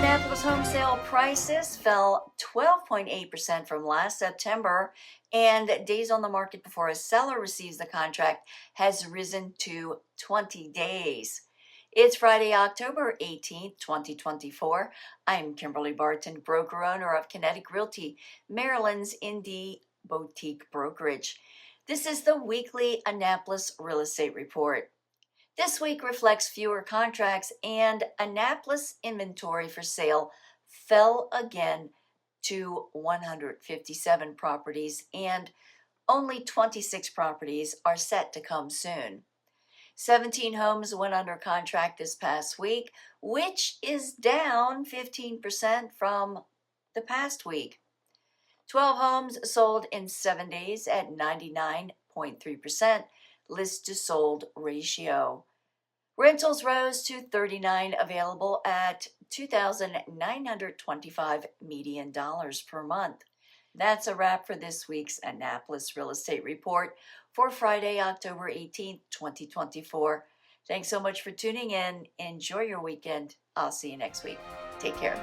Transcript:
Annapolis home sale prices fell 12.8% from last September, and days on the market before a seller receives the contract has risen to 20 days. It's Friday, October 18th, 2024. I'm Kimberly Barton, broker owner of Kinetic Realty, Maryland's indie boutique brokerage. This is the weekly Annapolis Real Estate Report. This week reflects fewer contracts, and Annapolis Inventory for sale fell again to 157 properties, and only 26 properties are set to come soon. 17 homes went under contract this past week, which is down 15% from the past week. 12 homes sold in 7 days at 99.3% list to sold ratio. Rentals rose to 39 available at $2,925 median dollars per month. That's a wrap for this week's Annapolis Real Estate Report for Friday, October 18th, 2024. Thanks so much for tuning in. Enjoy your weekend. I'll see you next week. Take care.